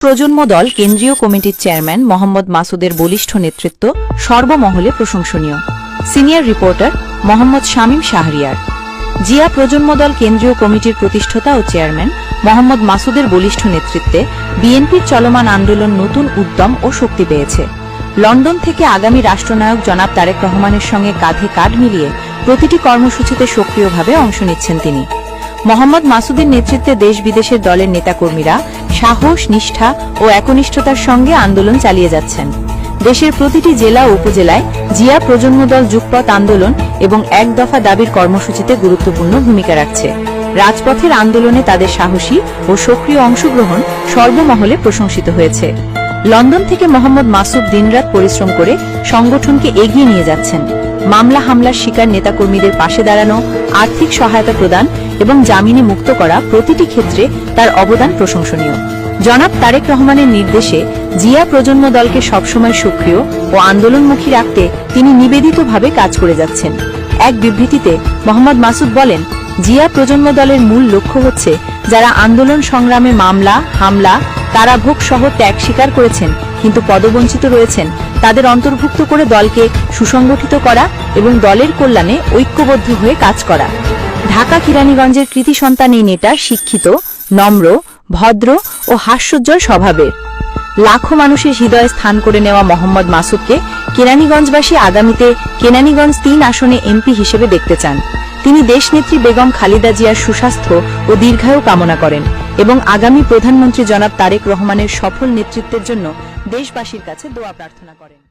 প্রজন্ম দল কেন্দ্রীয় কমিটির চেয়ারম্যান মোহাম্মদ মাসুদের বলিষ্ঠ নেতৃত্ব সর্বমহলে প্রশংসনীয়। Senior reporter Mohammad Shamim Shahriar. জিয়া প্রজন্ম দল কেন্দ্রীয় কমিটির প্রতিষ্ঠাতা ও চেয়ারম্যান মোহাম্মদ মাসুদের বলিষ্ঠ নেতৃত্বে বিএনপির চলমান আন্দোলন নতুন উদ্যম ও শক্তি পেয়েছে। লন্ডন থেকে আগামী রাষ্ট্রনায়ক জনাব তারেক রহমানের সঙ্গে কাঁধে কাঁধ মিলিয়ে প্রতিটি কর্মসূচিতে সক্রিয়ভাবে অংশ নিচ্ছেন তিনি। মোহাম্মদ মাসুদের নেতৃত্বে দেশ বিদেশের দলের নেতাকর্মীরা সাহস, নিষ্ঠা ও একনিষ্ঠতার সঙ্গে আন্দোলন চালিয়ে যাচ্ছেন। দেশের প্রতিটি জেলা ও উপজেলায় জিয়া প্রজন্ম দল যুগপৎ আন্দোলন এবং এক দফা দাবির কর্মসূচিতে গুরুত্বপূর্ণ ভূমিকা রাখছে। রাজপথের আন্দোলনে তাদের সাহসী ও সক্রিয় অংশগ্রহণ সর্বমহলে প্রশংসিত হয়েছে। লন্ডন থেকে মোহাম্মদ মাসুদ দিনরাত পরিশ্রম করে সংগঠনকে এগিয়ে নিয়ে যাচ্ছেন। মামলা হামলার শিকার নেতাকর্মীদের পাশে দাঁড়ানো, আর্থিক সহায়তা প্রদান এবং জামিনে মুক্ত করা প্রতিটি ক্ষেত্রে তার অবদান প্রশংসনীয়। জনাব তারেক রহমানের নির্দেশে জিয়া প্রজন্ম দলকে সবসময় সক্রিয় ও আন্দোলনমুখী রাখতে তিনি নিবেদিতভাবে কাজ করে যাচ্ছেন। এক বিবৃতিতে মোহাম্মদ মাসুদ বলেন, জিয়া প্রজন্ম দলের মূল লক্ষ্য হচ্ছে যারা আন্দোলন সংগ্রামে মামলা, হামলা, কারাভোগ সহ ত্যাগ স্বীকার করেছেন কিন্তু পদবঞ্চিত রয়েছেন তাদের অন্তর্ভুক্ত করে দলকে সুসংগঠিত করা এবং দলের কল্যাণে ঐক্যবদ্ধ হয়ে কাজ করা। ঢাকা কেরানীগঞ্জের কৃতি সন্তান এই নেতা শিক্ষিত, নম্র, ভদ্র ও হাস্যোজ্জ্বল স্বভাবের। লাখো মানুষের হৃদয়ে স্থান করে নেওয়া মোহাম্মদ মাসুদকে কেরানীগঞ্জবাসী আগামীতে কেরানীগঞ্জ ৩ আসনে এমপি হিসেবে দেখতে চান। তিনি দেশনেত্রী বেগম খালেদা জিয়ার সুস্বাস্থ্য ও দীর্ঘায়ু কামনা করেন এবং আগামী প্রধানমন্ত্রী জনাব তারেক রহমানের সফল নেতৃত্বের জন্য দেশবাসীর কাছে দোয়া প্রার্থনা করেন।